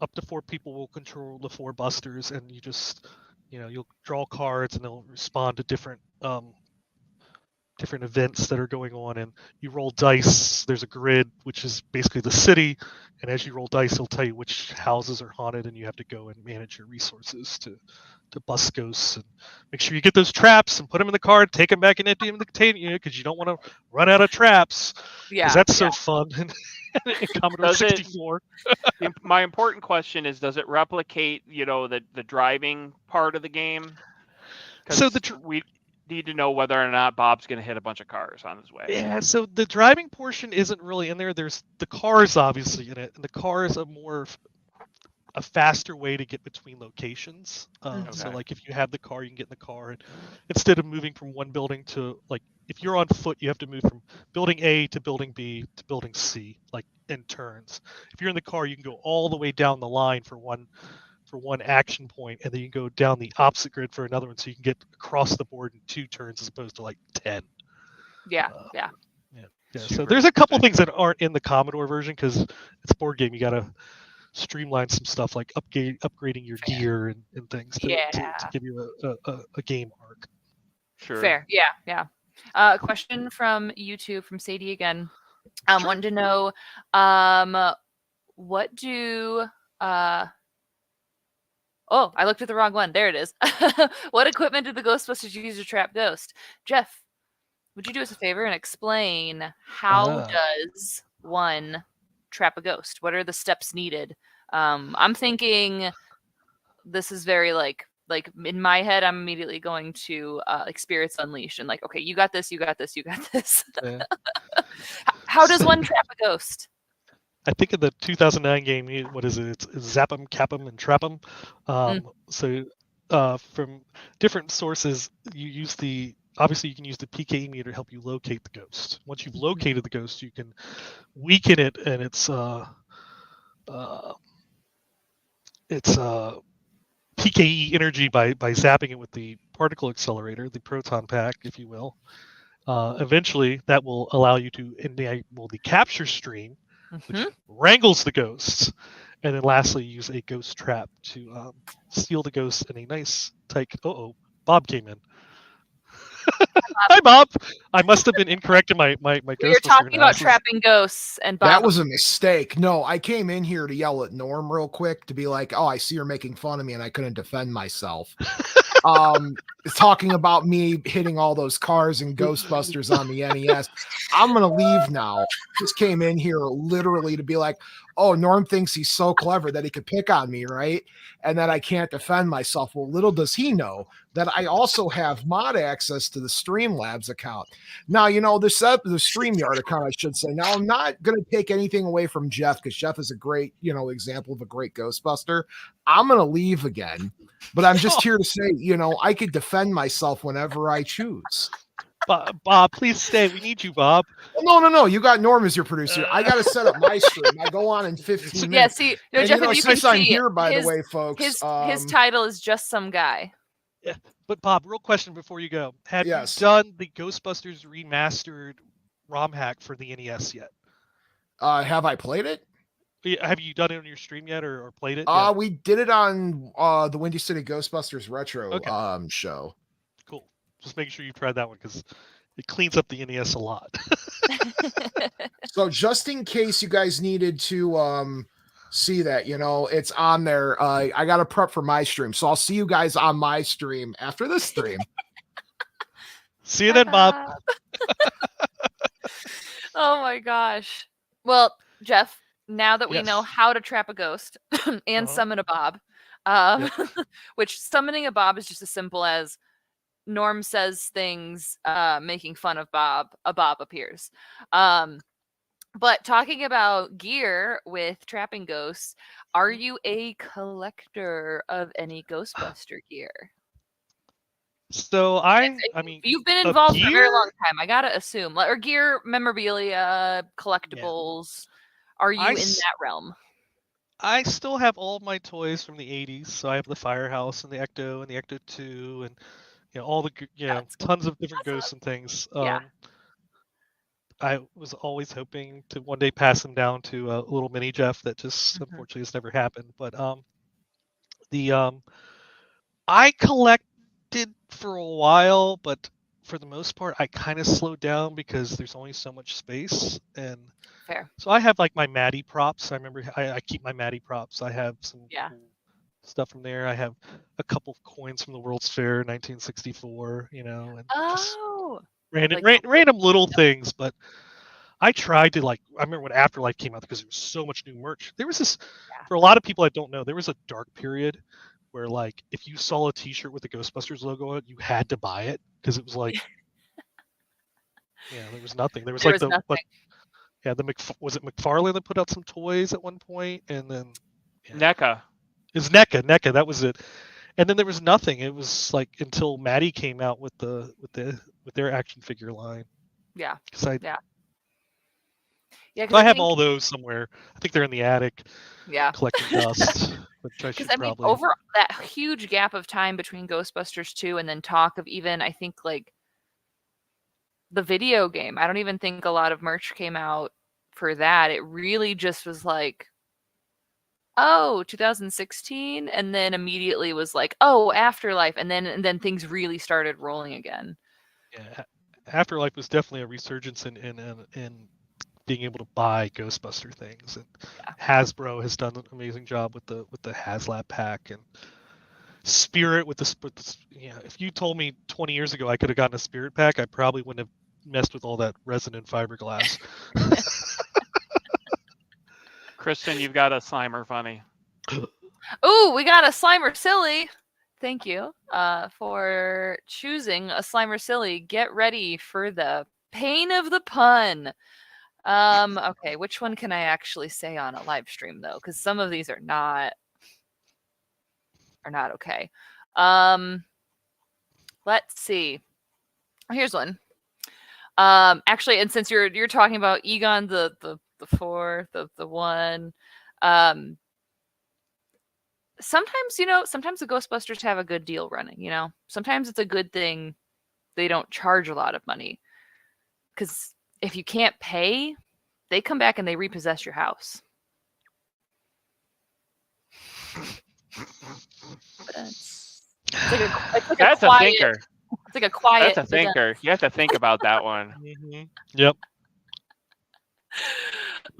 up to 4 people will control the 4 busters, and you just, you'll draw cards, and they'll respond to different events that are going on, and you roll dice. There's a grid, which is basically the city, and as you roll dice, it'll tell you which houses are haunted, and you have to go and manage your resources to bust ghosts and make sure you get those traps and put them in the card, take them back and empty them in the container, because you don't want to run out of traps. Yeah, that's so fun in Commodore 64. My important question is, does it replicate, the driving part of the game? So we need to know whether or not Bob's going to hit a bunch of cars on his way. Yeah, so the driving portion isn't really in there. There's the cars obviously in it, and the cars are more a faster way to get between locations. So like if you have the car, you can get in the car, and instead of moving from one building to, like, if you're on foot, you have to move from building A to building B to building C, like in turns. If you're in the car, you can go all the way down the line for one action point, and then you can go down the opposite grid for another one, so you can get across the board in 2 turns as opposed to like 10. Yeah. So there's a couple things that aren't in the Commodore version because it's a board game. You gotta streamline some stuff like upgrading your gear and things to give you a game arc. Sure. Fair. Yeah. Question from YouTube from Sadie again. Wanted to know, what do Oh, I looked at the wrong one. There it is. What equipment did the Ghostbusters use to trap Ghost? Jeff, would you do us a favor and explain how does one trap a ghost? What are the steps needed? I'm thinking this is very like in my head, I'm immediately going to like Spirits Unleashed and like, okay, you got this, you got this, you got this. Yeah. How does one trap a ghost? I think in the 2009 game, what is it? It's zap 'em, cap 'em, and trap 'em. So from different sources, obviously you can use the PKE meter to help you locate the ghost. Once you've located the ghost, you can weaken it, and it's PKE energy by zapping it with the particle accelerator, the proton pack, if you will. Eventually, that will allow you to enable the capture stream, which wrangles the ghosts, and then lastly use a ghost trap to steal the ghost in a nice tight. Bob came in. Hi, Bob. I must have been incorrect in my Ghostbuster. You're talking about trapping ghosts, and Bob. That was a mistake. No, I came in here to yell at Norm real quick to be like, "Oh, I see you're making fun of me, and I couldn't defend myself." Talking about me hitting all those cars and Ghostbusters on the NES. I'm gonna leave now. Just came in here literally to be like, oh, Norm thinks he's so clever that he could pick on me, right? And that I can't defend myself. Well, little does he know that I also have mod access to the Streamlabs account. Now, the StreamYard account, I should say. Now, I'm not going to take anything away from Jeff because Jeff is a great, example of a great Ghostbuster. I'm going to leave again, but I'm just here to say, I could defend myself whenever I choose. Bob, please stay. We need you, Bob. No. You got Norm as your producer. I got to set up my stream. I go on in 15 minutes. Yeah, see, Jeff, if you can see, I'm here, by the way, folks. His title is Just Some Guy. Yeah, but Bob, real question before you go. Have you done the Ghostbusters remastered ROM hack for the NES yet? Have I played it? Have you done it on your stream yet or played it? We did it on the Windy City Ghostbusters Retro show. Cool. Just making sure you tried that one because it cleans up the NES a lot. So just in case you guys needed to see that, it's on there. I got to prep for my stream. So I'll see you guys on my stream after this stream. See you then, Bob. Oh my gosh. Well, Jeff, now that we know how to trap a ghost and summon a Bob, which summoning a Bob is just as simple as Norm says things making fun of Bob, a Bob appears. But talking about gear with trapping ghosts, are you a collector of any Ghostbuster gear? So I mean, You've been of involved for a very long gear, time. I gotta assume, or gear, memorabilia, collectibles. Are you in that realm? I still have all of my toys from the '80s. So I have the Firehouse and the Ecto 2, and all the tons of different ghosts and things. Yeah. I was always hoping to one day pass them down to a little mini Jeff. That just unfortunately has never happened. But the I collected for a while, but for the most part, I kind of slowed down because there's only so much space. And Fair. so I have like my Maddie props. I remember I keep my Maddie props. I have some cool stuff from there. I have a couple of coins from the World's Fair 1964, and just random little things. But I tried to I remember when Afterlife came out because there was so much new merch. There was this, for a lot of people I don't know, there was a dark period where if you saw a T-shirt with the Ghostbusters logo on it, you had to buy it because it was there was nothing. There was nothing. Was it McFarlane that put out some toys at one point, and then NECA. It's NECA. That was it. And then there was nothing. It was until Maddie came out with their action figure line. Yeah. Yeah, I have all those somewhere. I think they're in the attic. Yeah. Collecting dust. Because over that huge gap of time between Ghostbusters 2 and then talk of even, I think, the video game, I don't even think a lot of merch came out for that. It really just was 2016, and then immediately was Afterlife, and then things really started rolling again. Yeah, Afterlife was definitely a resurgence in being able to buy Ghostbuster things, and Hasbro has done an amazing job with the HasLab pack, and Spirit with the if you told me 20 years ago I could have gotten a Spirit pack, I probably wouldn't have messed with all that resin and fiberglass. Kristen, you've got a Slimer funny. Ooh, we got a Slimer Silly. Thank you for choosing a Slimer Silly. Get ready for the pain of the pun. Okay, which one can I actually say on a live stream though? Because some of these are not okay. Let's see. Here's one. Actually, and since you're talking about Egon the 4, the 1, sometimes the Ghostbusters have a good deal running. Sometimes it's a good thing they don't charge a lot of money, because if you can't pay, they come back and they repossess your house. That's a thinker. It's like a quiet. That's a thinker. You have to think about that one. Yep.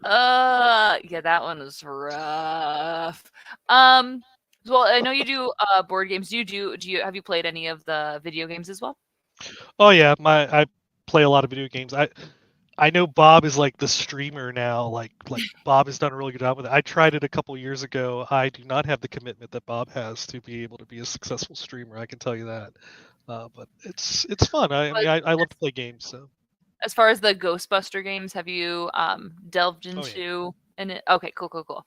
Yeah, that one is rough. Well, I know you do board games. Have you played any of the video games as well? Oh yeah, I play a lot of video games. I know Bob is the streamer now. Like Bob has done a really good job with it. I tried it a couple years ago. I do not have the commitment that Bob has to be able to be a successful streamer. I can tell you that. But it's fun. I love to play games. So, as far as the Ghostbuster games, have you delved into? Okay, cool.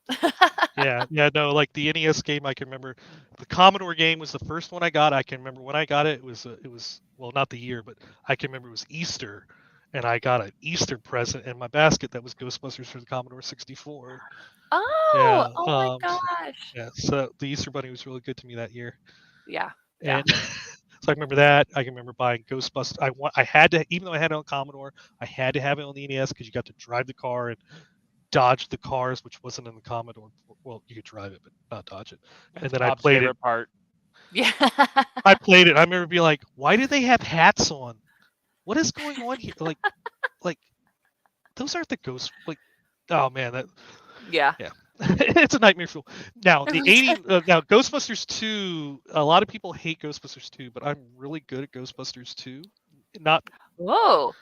yeah. No, the NES game, I can remember. The Commodore game was the first one I got. I can remember when I got it. It was well, not the year, but I can remember it was Easter. And I got an Easter present in my basket that was Ghostbusters for the Commodore 64. Oh my gosh! Yeah, so the Easter Bunny was really good to me that year. Yeah. And so I remember that. I can remember buying Ghostbusters. I had to, even though I had it on Commodore, I had to have it on the NES because you got to drive the car and dodge the cars, which wasn't in the Commodore. Well, you could drive it, but not dodge it. And then Bob's I played favorite it. Part. Yeah. I played it. I remember being like, "Why do they have hats on? What is going on here? Like, those aren't the ghosts. Oh man, that. Yeah. It's a nightmare fuel. Now now Ghostbusters 2. A lot of people hate Ghostbusters 2, but I'm really good at Ghostbusters 2. Whoa.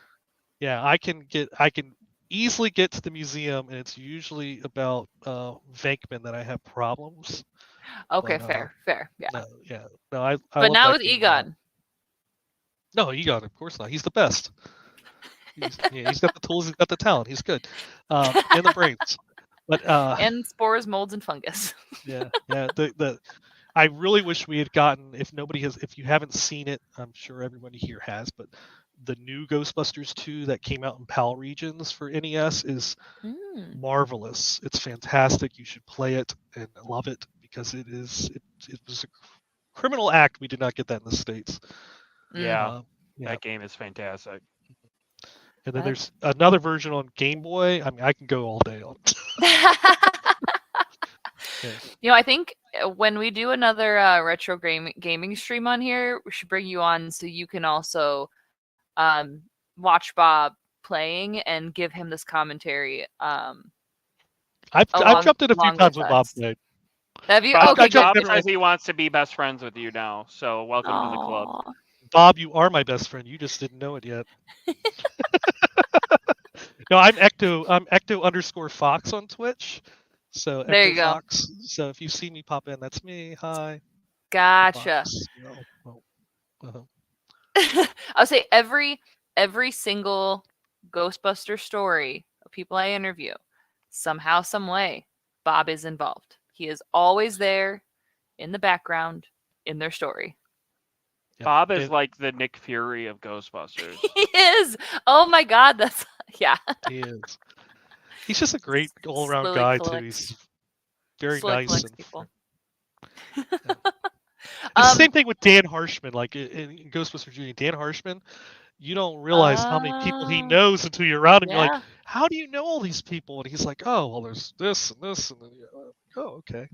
Yeah, I can easily get to the museum, and it's usually about Venkman that I have problems. Okay, fair. Yeah. No, I but not with Egon. No, Egon, of course not. He's the best. He's got the tools, he's got the talent, he's good, and the brains. But and spores, molds, and fungus. yeah. I really wish we had gotten. If you haven't seen it, I'm sure everybody here has. But the new Ghostbusters 2 that came out in PAL regions for NES is marvelous. It's fantastic. You should play it and love it because it was a criminal act. We did not get that in the States. Yeah, that game is fantastic. And then there's another version on Game Boy. I mean, I can go all day on. You know, I think when we do another retro gaming stream on here, we should bring you on so you can also watch Bob playing and give him this commentary. I've jumped in a few times with Bob played. Have you? Bob, Okay, Bob says he wants to be best friends with you now, so welcome to the club. Bob, you are my best friend. You just didn't know it yet. No, I'm Ecto_Fox on Twitch. So there you go. Fox. So if you see me pop in, that's me. Hi. Gotcha. I'll say every single Ghostbuster story of people I interview, somehow, some way, Bob is involved. He is always there in the background in their story. Yeah. Bob is like the Nick Fury of Ghostbusters. He is. Oh my God, that's He is. He's just a great all-around guy too. He's very nice. The same thing with Dan Harshman. Like in Ghostbusters Jr., Dan Harshman, you don't realize how many people he knows until you're around and you're like, how do you know all these people? And he's like, oh, well, there's this and this. And then oh, okay.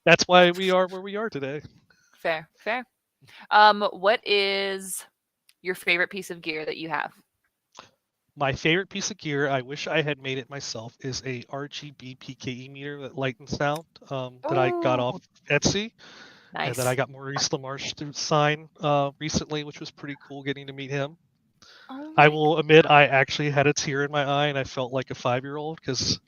That's why we are where we are today. Fair. What is your favorite piece of gear that you have? My favorite piece of gear, I wish I had made it myself, is a RGB PKE meter that light and sound that I got off Etsy. Nice. And that I got Maurice LaMarche to sign recently, which was pretty cool getting to meet him. I will admit I actually had a tear in my eye and I felt like a 5-year-old because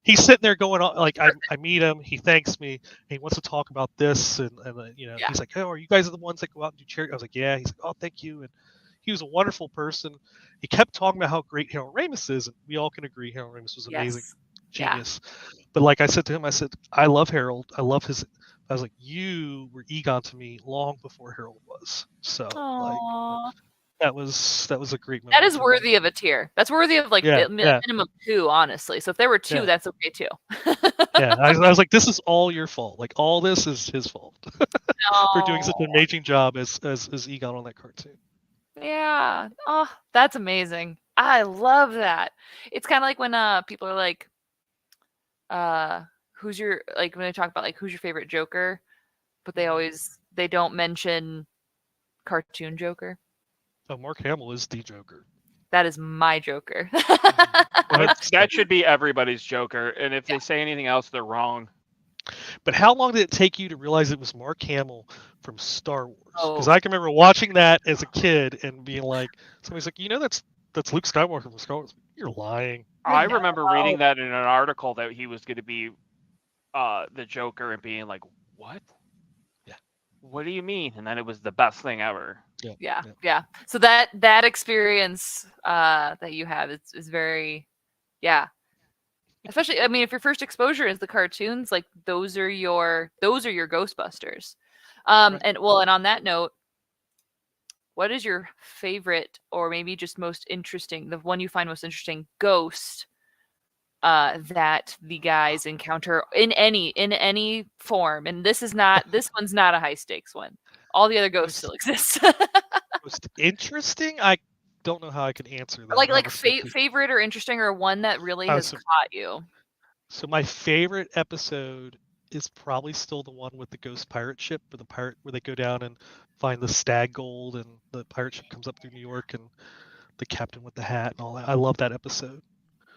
he's sitting there going on, like I meet him, he thanks me, and he wants to talk about this and he's like, oh, are you guys the ones that go out and do charity? I was like, yeah. He's like, oh, thank you. And he was a wonderful person. He kept talking about how great Harold Ramis is, and we all can agree Harold Ramis was amazing, genius. But like I said to him, I said, I love Harold. I love his. I was like, you were Egon to me long before Harold was. So like, that was a great moment. That is worthy of a tier. That's worthy of minimum 2, honestly. So if there were 2, that's okay too. I was like, this is all your fault. Like all this is his fault for doing such an amazing job as Egon on that cartoon. Yeah. Oh, that's amazing. I love that. It's kind of like when people are like, who's your, like when they talk about like who's your favorite Joker, but they don't mention cartoon Joker. Oh, Mark Hamill is the Joker. That is my Joker. That should be everybody's Joker, and if they say anything else, they're wrong. But how long did it take you to realize it was Mark Hamill from Star Wars? Because I can remember watching that as a kid and being like, somebody's like, that's Luke Skywalker from Star Wars. You're lying. I remember reading that in an article that he was going to be the Joker and being like, what? Yeah. What do you mean? And then it was the best thing ever. Yeah. So that experience that you have is very, especially, I mean, if your first exposure is the cartoons, like those are your Ghostbusters. Right. And on that note, what is your favorite, or maybe just most interesting, the one you find most interesting ghost that the guys encounter in any form? And this one's not a high stakes one. All the other ghosts still exist. Most interesting? I don't know how I can answer that. Like favorite or interesting, or one that really has caught you. So my favorite episode is probably still the one with the ghost pirate ship, where they go down and find the stag gold, and the pirate ship comes up through New York, and the captain with the hat and all that. I love that episode.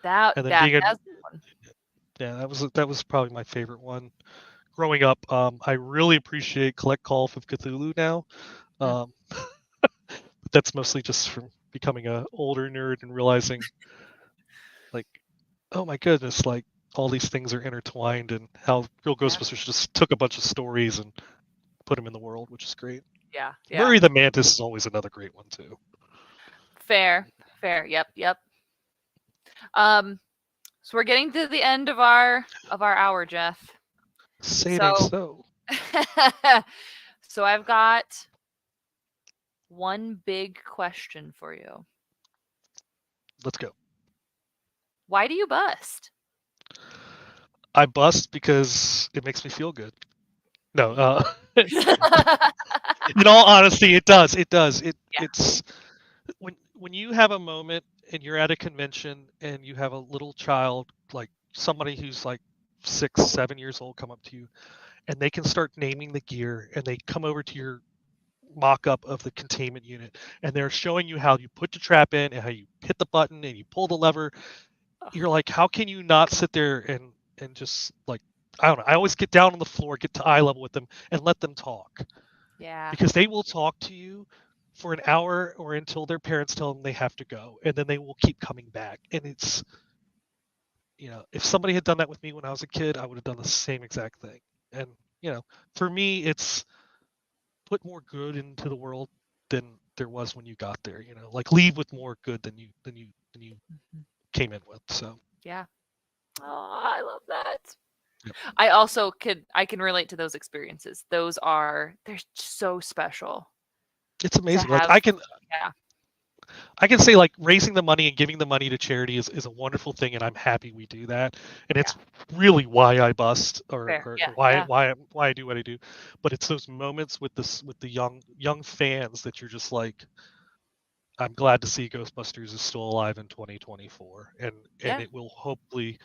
That's the one. Yeah, that was probably my favorite one. Growing up, I really appreciate Collect Call of Cthulhu now. But that's mostly just from becoming an older nerd and realizing, like, oh my goodness, like all these things are intertwined, and how Real Ghostbusters just took a bunch of stories and put them in the world, which is great. Yeah. Murray the Mantis is always another great one too. Fair. Yep. So we're getting to the end of our hour, Jeff. Saying so. So I've got one big question for you. Let's go. Why do you bust? I bust because it makes me feel good. No, in all honesty, it does. It's when you have a moment and you're at a convention and you have a little child, like somebody who's like 6, 7 years old, come up to you, and they can start naming the gear, and they come over to your mock-up of the containment unit, and they're showing you how you put the trap in and how you hit the button and you pull the lever. You're like, how can you not sit there and just like, I don't know. I always get down on the floor, get to eye level with them, and let them talk. Yeah. Because they will talk to you for an hour or until their parents tell them they have to go, and then they will keep coming back. And it's, if somebody had done that with me when I was a kid, I would have done the same exact thing. And for me, it's put more good into the world than there was when you got there. Like leave with more good than you came in with. So yeah. Oh, I love that. Yep. I can relate to those experiences. They're so special. It's amazing. Like I can say like raising the money and giving the money to charity is a wonderful thing, and I'm happy we do that. And it's really why I bust or why I do what I do. But it's those moments with the young fans that you're just like, I'm glad to see Ghostbusters is still alive in 2024, and it will hopefully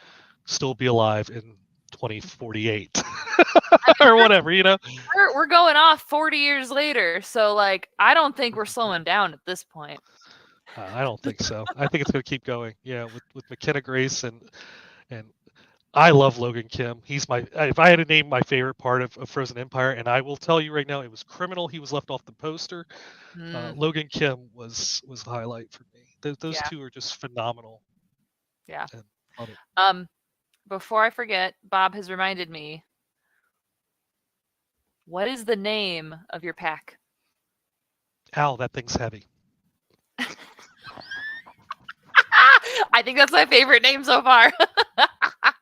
still be alive in 2048 or whatever. We're going off 40 years later, so like I don't think we're slowing down at this point. I don't think so. I think it's going to keep going. Yeah, with McKenna Grace and I love Logan Kim. He's if I had to name my favorite part of Frozen Empire, and I will tell you right now, it was Criminal. He was left off the poster. Logan Kim was the highlight for me. Those two are just phenomenal. Yeah. Love it. Before I forget, Bob has reminded me. What is the name of your pack? Ow, that thing's heavy. I think that's my favorite name so far.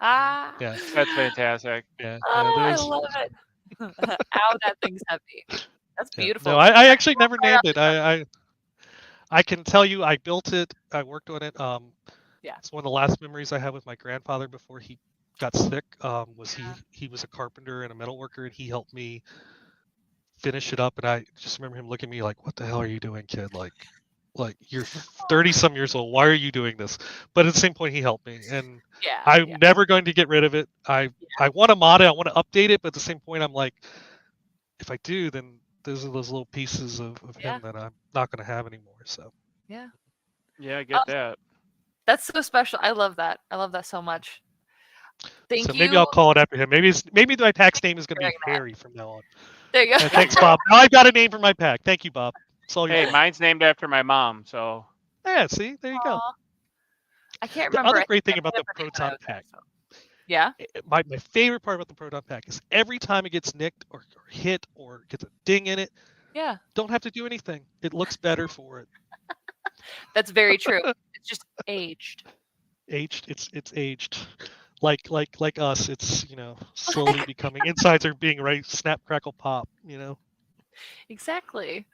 Yeah, that's fantastic. Yeah, I love it. Ow, that thing's heavy. That's beautiful. No, I actually never named it. I can tell you, I built it. I worked on it. It's one of the last memories I had with my grandfather before he got sick. He was a carpenter and a metal worker, and he helped me finish it up. And I just remember him looking at me like, "What the hell are you doing, kid? Like you're 30-some years old. Why are you doing this?" But at the same point, he helped me, and I'm never going to get rid of it. I want to mod it. I want to update it, but at the same point, I'm like, if I do, then those are those little pieces of him that I'm not going to have anymore. So yeah, I get that. That's so special. I love that. I love that so much. Thank you. So maybe I'll call it after him. Maybe my pack's name is going to be Harry from now on. There you go. Thanks, Bob. Now I've got a name for my pack. Thank you, Bob. Hey, mine's named after my mom, so. Yeah, see? There you go. I can't remember. The other great thing about the Proton Pack. Yeah? My favorite part about the Proton Pack is every time it gets nicked or hit or gets a ding in it, don't have to do anything. It looks better for it. That's very true. It's just aged. It's aged. Like us, it's, slowly becoming, insides are being snap, crackle, pop, Exactly.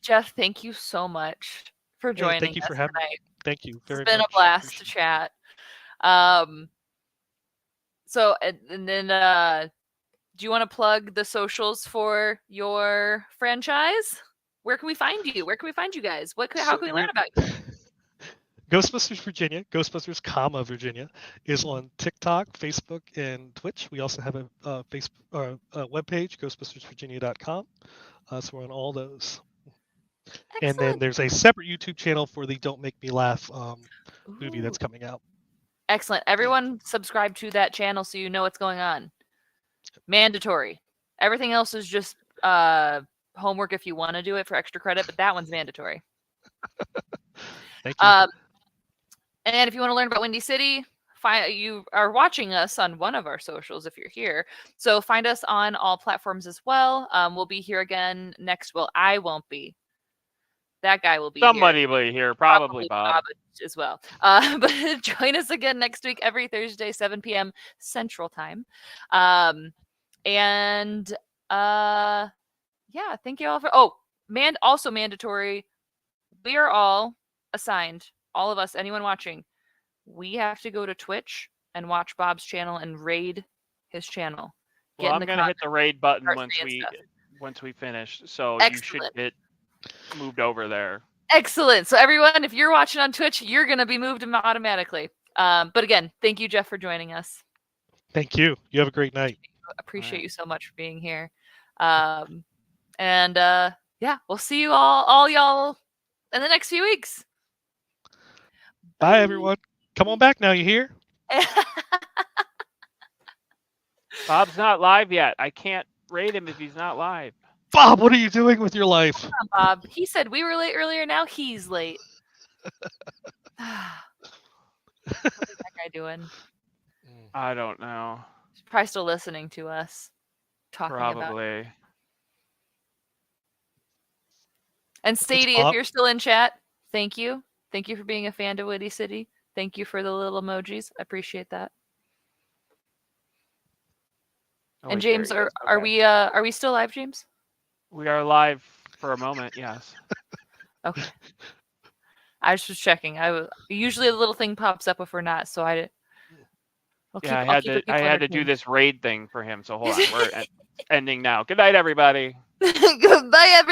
Jeff, thank you so much for joining us. Thank you for having me. Thank you very much. It's been a blast to chat. So, and then, do you want to plug the socials for your franchise? Where can we find you? Where can we find you guys? How can we learn about you? Ghostbusters Virginia, Ghostbusters, Virginia, is on TikTok, Facebook, and Twitch. We also have a Facebook webpage, ghostbustersvirginia.com. So we're on all those. Excellent. And then there's a separate YouTube channel for the Don't Make Me Laugh movie that's coming out. Excellent. Everyone subscribe to that channel so you know what's going on. Mandatory. Everything else is just homework if you want to do it for extra credit, but that one's mandatory. Thank you. And if you want to learn about Windy City, you are watching us on one of our socials if you're here. So find us on all platforms as well. We'll be here again next. Well, I won't be. that guy will be Somebody here. will be here, probably Bob as well. But join us again next week, every Thursday, 7 p.m. Central Time. And yeah, thank you all for. Oh, also mandatory. We are all assigned, all of us, anyone watching. We have to go to Twitch and watch Bob's channel and raid his channel. Well, I'm gonna hit the raid button once we finish. So Excellent. You should get moved over there. Excellent. So everyone, if you're watching on Twitch, you're gonna be moved automatically. But again, thank you, Jeff, for joining us. Thank you. You have a great night. Appreciate you so much for being here. And yeah, we'll see you all y'all in the next few weeks. Bye, everyone. Come on back now, you hear? Bob's not live yet. I can't raid him if he's not live. Bob, what are you doing with your life? Come on, Bob. He said we were late earlier. Now he's late. What's that guy doing? I don't know. He's probably still listening to us talking Probably. about. And Sadie, if you're still in chat, thank you. Thank you for being a fan to Windy City. Thank you for the little emojis. I appreciate that. And James, are we still live, James? We are live for a moment, yes. Okay. I was just checking. Usually a little thing pops up if we're not, so I had to do this raid thing for him. So hold on, we're ending now. Good night, everybody. Goodbye, everybody.